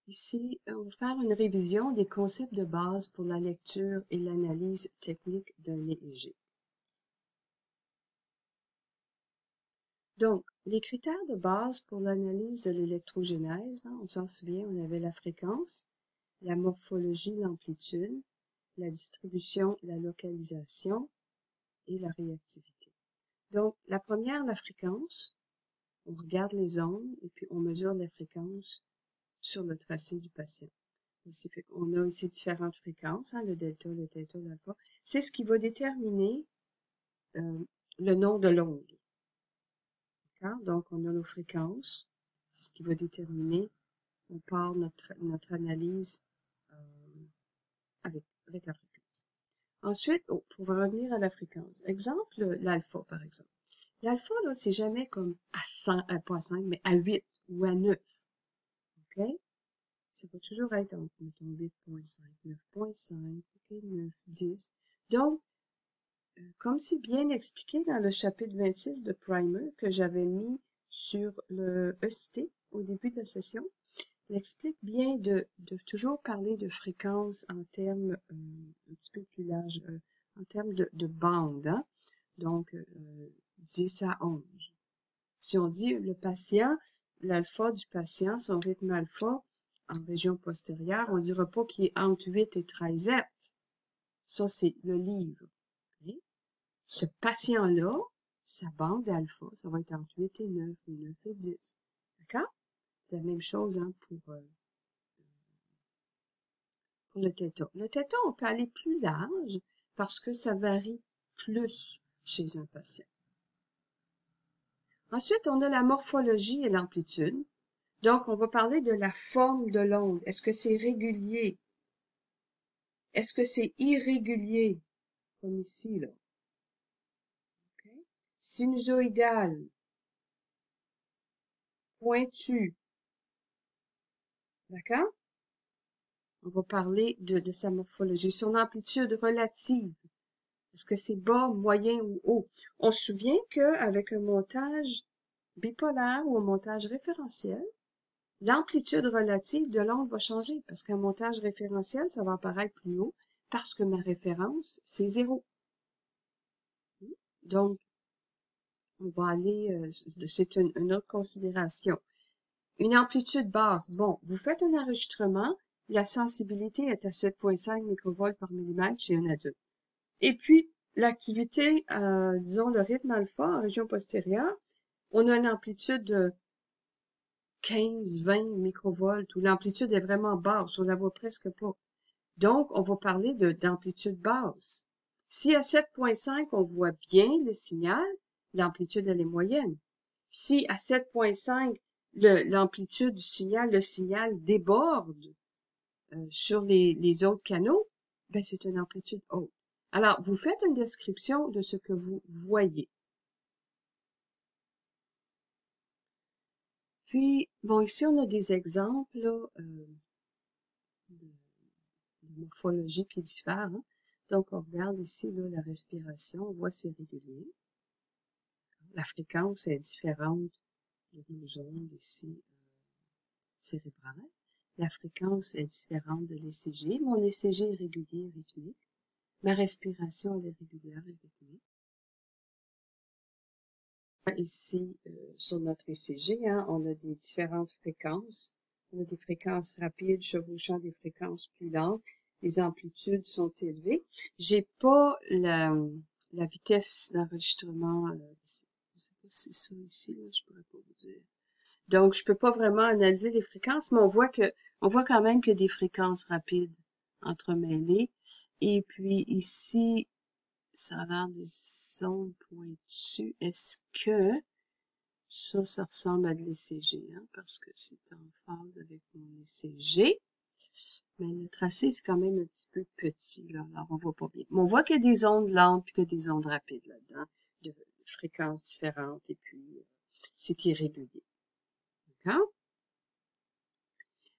Ici, on va faire une révision des concepts de base pour la lecture et l'analyse technique d'un EEG. Donc, les critères de base pour l'analyse de l'électrogenèse, on s'en souvient, on avait la fréquence, la morphologie, l'amplitude, la distribution, la localisation et la réactivité. Donc, la première, la fréquence, on regarde les ondes et puis on mesure la fréquence sur le tracé du patient. On a ici différentes fréquences, le delta, le theta, l'alpha. C'est ce qui va déterminer le nom de l'onde. Donc, on a nos fréquences. C'est ce qui va déterminer, on part notre analyse avec la fréquence. Ensuite, pour revenir à la fréquence, exemple, l'alpha, par exemple. L'alpha, là, c'est jamais comme à 100, pas à 5, mais à 8 ou à 9. OK? Ça va toujours être entre, mettons, 8.5, 9.5, OK, 9, 10. Donc, comme c'est bien expliqué dans le chapitre 26 de Primer que j'avais mis sur le ECT au début de la session, il explique bien de toujours parler de fréquence en termes un petit peu plus large, en termes de bande, hein? Donc 10 à 11. Si on dit le patient, l'alpha du patient, son rythme alpha en région postérieure, on ne dira pas qu'il est entre 8 et 13 Hz. Ça, c'est le livre. Okay? Ce patient-là, sa bande alpha, ça va être entre 8 et 9 ou 9 et 10. D'accord? C'est la même chose hein, pour le theta. Le theta, on peut aller plus large parce que ça varie plus chez un patient. Ensuite, on a la morphologie et l'amplitude. Donc, on va parler de la forme de l'onde. Est-ce que c'est régulier? Est-ce que c'est irrégulier? Comme ici, là. Okay. Sinusoïdal. Pointu. D'accord? On va parler de sa morphologie. Son amplitude relative. Est-ce que c'est bas, moyen ou haut? On se souvient qu'avec un montage bipolaire ou un montage référentiel, l'amplitude relative de l'onde va changer parce qu'un montage référentiel, ça va apparaître plus haut parce que ma référence, c'est 0. Donc, on va aller, c'est une autre considération. Une amplitude basse. Bon, vous faites un enregistrement, la sensibilité est à 7.5 microvolts par millimètre chez un adulte. Et puis, l'activité, disons le rythme alpha en région postérieure, on a une amplitude de 15, 20 microvolts où l'amplitude est vraiment basse, on la voit presque pas. Donc, on va parler d'amplitude basse. Si à 7.5, on voit bien le signal, l'amplitude, elle est moyenne. Si à 7.5, l'amplitude du signal, le signal déborde sur les autres canaux, ben c'est une amplitude haute. Alors, vous faites une description de ce que vous voyez. Puis, bon, ici, on a des exemples là, de morphologie qui diffèrent. Hein. Donc, on regarde ici là, la respiration, on voit c'est régulier. La fréquence est différente de nos ondes ici cérébrales. La fréquence est différente de l'ECG. Mon ECG est régulier et rythmique. Ma respiration elle est régulière et rythmique. Ici, sur notre ECG, hein, on a des différentes fréquences. On a des fréquences rapides chevauchant des fréquences plus lentes. Les amplitudes sont élevées. J'ai pas la vitesse d'enregistrement. Je sais pas si c'est ça ici, là, je pourrais pas vous dire. Donc, je peux pas vraiment analyser les fréquences, mais on voit quand même que des fréquences rapides entremêlées. Et puis ici, ça a l'air des ondes pointues. Est-ce que ça ressemble à de l'ECG, hein, parce que c'est en phase avec mon ECG. Mais le tracé, c'est quand même un petit peu petit, là. Alors, on voit pas bien. Mais on voit qu'il y a des ondes lentes et que des ondes rapides là-dedans, de fréquences différentes, et puis c'est irrégulier. D'accord?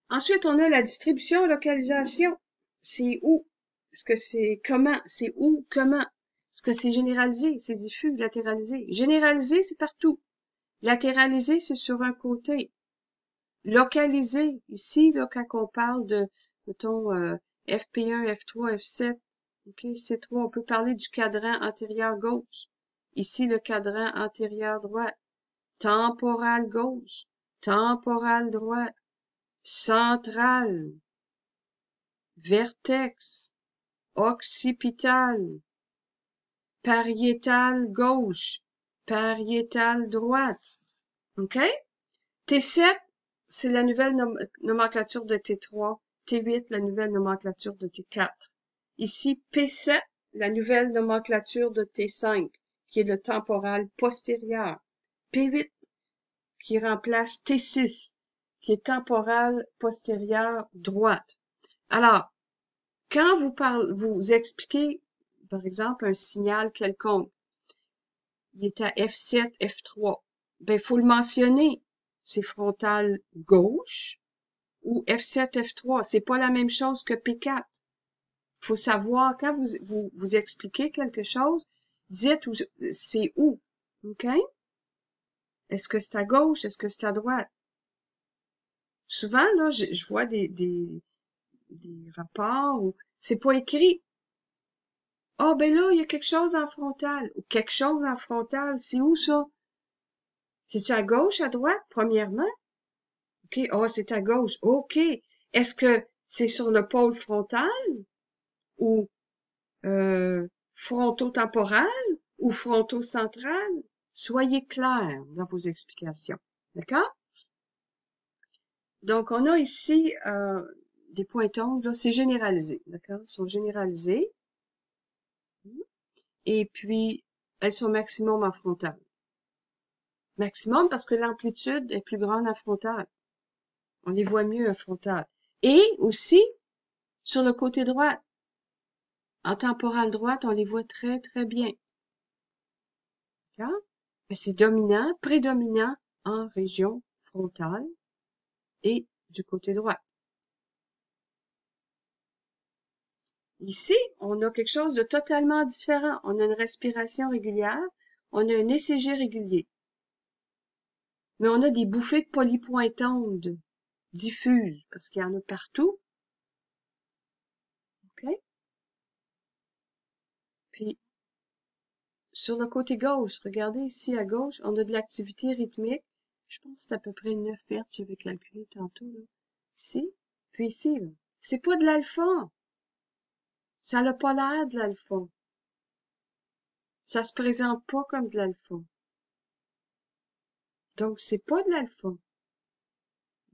Ensuite, on a la distribution, localisation. C'est où? Est-ce que c'est comment? C'est où? Comment? Est-ce que c'est généralisé? C'est diffus? Latéralisé? Généralisé, c'est partout. Latéralisé, c'est sur un côté. localisé. Ici, là, quand on parle de, mettons, FP1, F3, F7, OK, C3, on peut parler du cadran antérieur gauche. Ici, le cadran antérieur droit. Temporal gauche, temporal droit, central, vertex, occipital, pariétal gauche, pariétal droite. OK? T7, c'est la nouvelle nomenclature de T3. T8, la nouvelle nomenclature de T4. Ici, P7, la nouvelle nomenclature de T5, qui est le temporal postérieur. P8, qui remplace T6, qui est temporal postérieur droite. Alors, quand vous expliquez, par exemple, un signal quelconque, il est à F7, F3, ben, faut le mentionner. C'est frontal gauche ou F7, F3. C'est pas la même chose que P4. Faut savoir, quand vous expliquez quelque chose, dites c'est où. OK? Est-ce que c'est à gauche? Est-ce que c'est à droite? Souvent, là, je vois des rapports où c'est pas écrit. Ah, ben là, il y a quelque chose en frontal. Ou quelque chose en frontal. C'est où ça? C'est-tu à gauche, à droite, premièrement? OK. Ah, c'est à gauche. OK. Est-ce que c'est sur le pôle frontal? Ou frontotemporal? Ou frontocentral? Soyez clairs dans vos explications. D'accord? Donc, on a ici des pointons, là, c'est généralisé. D'accord? Ils sont généralisés. Et puis, elles sont maximum en frontal. Maximum parce que l'amplitude est plus grande en frontal. On les voit mieux en frontal. Et aussi, sur le côté droit, en temporale droite, on les voit très, très bien. D'accord? Mais c'est dominant, prédominant en région frontale et du côté droit. Ici, on a quelque chose de totalement différent. On a une respiration régulière, on a un ECG régulier. Mais on a des bouffées de polypointondes diffuses, parce qu'il y en a partout. OK? Puis, sur le côté gauche, regardez ici à gauche, on a de l'activité rythmique. Je pense que c'est à peu près 9 Hz, j'avais calculé tantôt, là. Ici, puis ici, là. C'est pas de l'alpha. Ça n'a pas l'air de l'alpha. Ça se présente pas comme de l'alpha. Donc, c'est pas de l'alpha.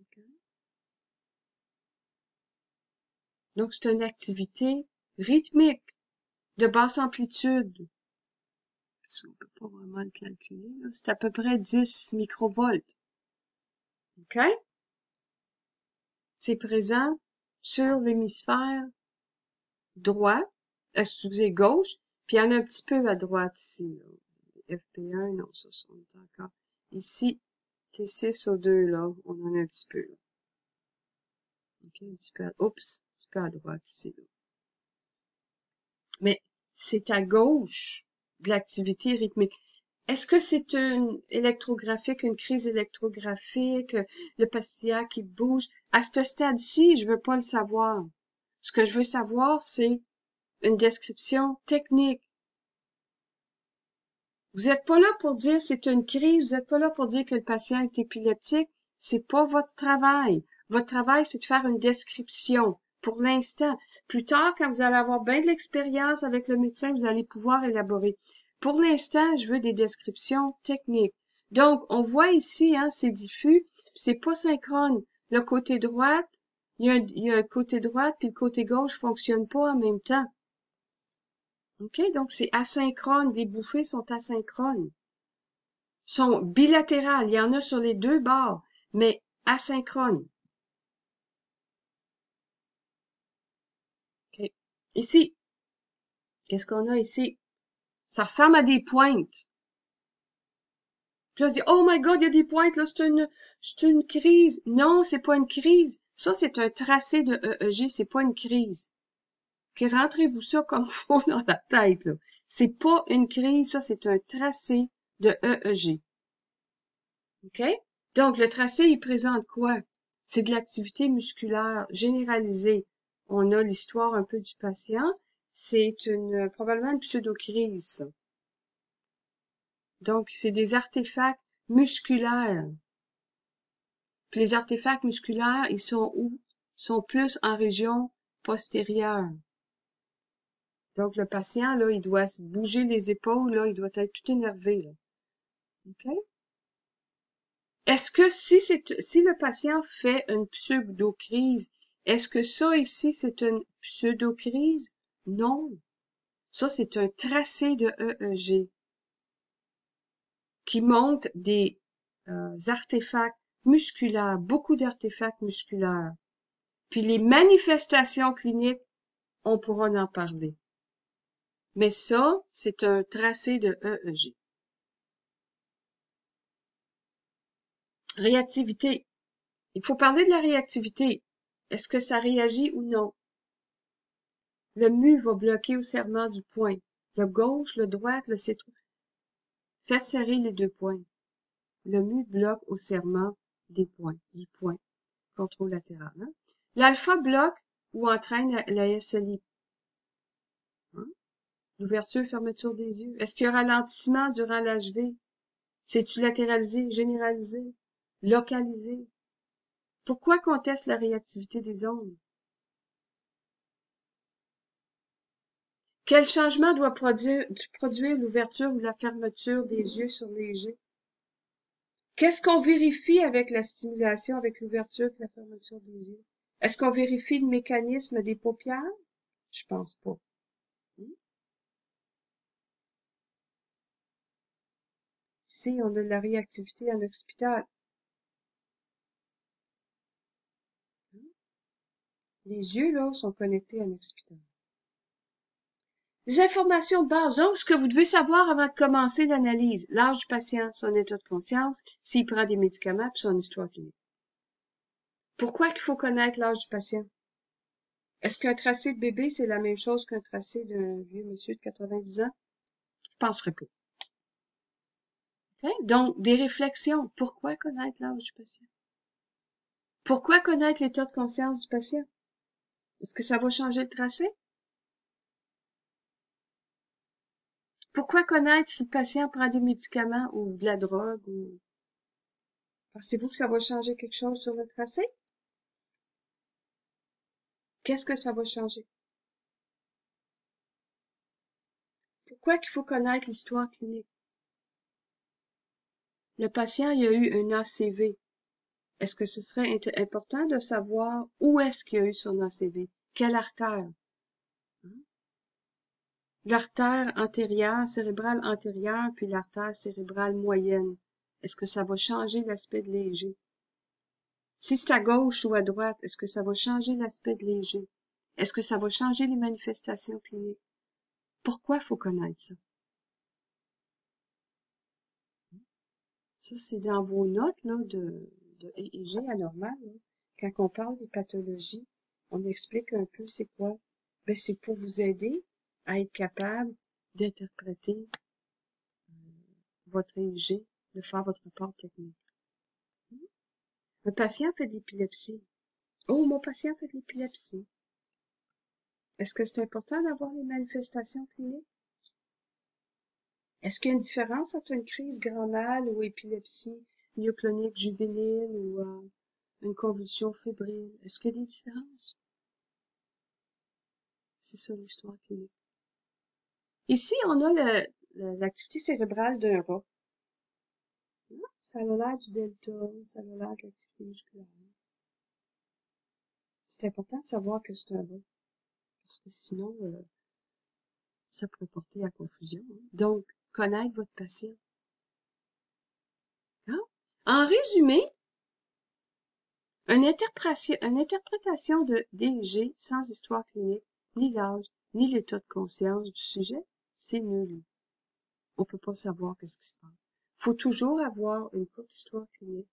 Okay? Donc, c'est une activité rythmique, de basse amplitude. On peut pas vraiment le calculer, là. C'est à peu près 10 microvolts. OK? C'est présent sur l'hémisphère droit, excusez, gauche, puis il y en a un petit peu à droite ici, là. FP1, non, ça, c'est encore. Ici, T6O2, là, on en a un petit peu, là. OK, un petit peu oups, un petit peu à droite ici, là. Mais c'est à gauche de l'activité rythmique. Est-ce que c'est une électrographique, une crise électrographique, le patient qui bouge? À ce stade-ci, je veux pas le savoir. Ce que je veux savoir, c'est une description technique. Vous n'êtes pas là pour dire c'est une crise, vous n'êtes pas là pour dire que le patient est épileptique. C'est pas votre travail. Votre travail, c'est de faire une description. Pour l'instant. Plus tard, quand vous allez avoir bien de l'expérience avec le médecin, vous allez pouvoir élaborer. Pour l'instant, je veux des descriptions techniques. Donc, on voit ici, hein, c'est diffus, c'est pas synchrone. Le côté droit, il y a un côté droit, puis le côté gauche fonctionne pas en même temps. OK? Donc, c'est asynchrone. Les bouffées sont asynchrones. Sont bilatérales. Il y en a sur les deux bords, mais asynchrones. OK. Ici. Qu'est-ce qu'on a ici? Ça ressemble à des pointes. Puis là, on se dit, oh my God, il y a des pointes, là, c'est une crise. Non, c'est pas une crise. Ça, c'est un tracé de EEG, c'est pas une crise. OK, rentrez-vous ça comme faut dans la tête, là. C'est pas une crise, ça, c'est un tracé de EEG. OK? Donc, le tracé, il présente quoi? C'est de l'activité musculaire généralisée. On a l'histoire un peu du patient. C'est probablement une pseudo-crise. Donc, c'est des artefacts musculaires. Puis les artefacts musculaires, ils sont où? Ils sont plus en région postérieure. Donc, le patient, là, il doit se bouger les épaules, là, il doit être tout énervé, là. OK? Est-ce que si le patient fait une pseudo-crise, est-ce que ça ici, c'est une pseudo-crise? Non. Ça, c'est un tracé de EEG qui montre des artefacts musculaires, beaucoup d'artefacts musculaires. Puis les manifestations cliniques, on pourra en parler. Mais ça, c'est un tracé de EEG. Réactivité. Il faut parler de la réactivité. Est-ce que ça réagit ou non? Le mu va bloquer au serrement du poing. Le gauche, le droit, le citron. Faites serrer les deux poings. Le mu bloque au serrement des poings, du poing. Contrôle latéral. Hein? L'alpha bloque ou entraîne la SLI. Hein? L'ouverture, fermeture des yeux. Est-ce qu'il y a ralentissement durant l'HV? C'est-tu latéralisé, généralisé, localisé? Pourquoi qu'on teste la réactivité des ondes? Quel changement doit produire l'ouverture ou la fermeture des yeux sur léger? Qu'est-ce qu'on vérifie avec la stimulation, avec l'ouverture et la fermeture des yeux? Est-ce qu'on vérifie le mécanisme des paupières? Je pense pas. Ici, on a de la réactivité en occipital. Les yeux, là, sont connectés à l'occipital. Les informations de base. Donc, ce que vous devez savoir avant de commencer l'analyse. L'âge du patient, son état de conscience, s'il prend des médicaments, puis son histoire clinique. Pourquoi qu'il faut connaître l'âge du patient? Est-ce qu'un tracé de bébé, c'est la même chose qu'un tracé d'un vieux monsieur de 90 ans? Je penserais pas. Okay? Donc, des réflexions. Pourquoi connaître l'âge du patient? Pourquoi connaître l'état de conscience du patient? Est-ce que ça va changer le tracé? Pourquoi connaître si le patient prend des médicaments ou de la drogue ou pensez-vous que ça va changer quelque chose sur le tracé? Qu'est-ce que ça va changer? Pourquoi qu'il faut connaître l'histoire clinique? Le patient, il a eu un ACV. Est-ce que ce serait important de savoir où est-ce qu'il a eu son ACV? Quelle artère? L'artère antérieure, cérébrale antérieure, puis l'artère cérébrale moyenne. Est-ce que ça va changer l'aspect de léger? Si c'est à gauche ou à droite, est-ce que ça va changer l'aspect de léger? Est-ce que ça va changer les manifestations cliniques? Pourquoi faut connaître ça? Ça, c'est dans vos notes là, de EEG anormal. Là. Quand on parle des pathologies, on explique un peu c'est quoi. Ben, c'est pour vous aider à être capable d'interpréter votre EEG, de faire votre rapport technique. Un patient fait de l'épilepsie. Oh, mon patient fait de l'épilepsie. Est-ce que c'est important d'avoir les manifestations cliniques? Est-ce qu'il y a une différence entre une crise grand mal ou épilepsie myoclonique juvénile ou une convulsion fébrile? Est-ce qu'il y a des différences? C'est ça l'histoire clinique. Ici, on a l'activité cérébrale d'un rat. Ça a l'air du delta, ça a l'air de l'activité musculaire. C'est important de savoir que c'est un rat, parce que sinon, ça pourrait porter à confusion. Hein. Donc, connaître votre patient. Hein? En résumé, une interprétation de DEG sans histoire clinique, ni l'âge, ni l'état de conscience du sujet, c'est nul. On peut pas savoir qu'est-ce qui se passe. Faut toujours avoir une courte histoire clinique,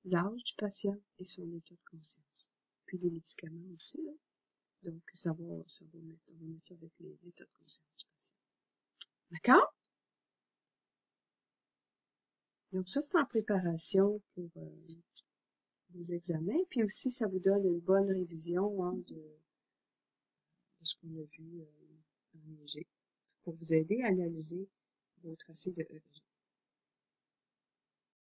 l'âge du patient et son état de conscience. Puis les médicaments aussi, là. Donc, on va mettre ça avec l'état de conscience du patient. D'accord? Donc, ça, c'est en préparation pour vos examens. Puis aussi, ça vous donne une bonne révision hein, de ce qu'on a vu en EEG pour vous aider à analyser vos tracés de EEG.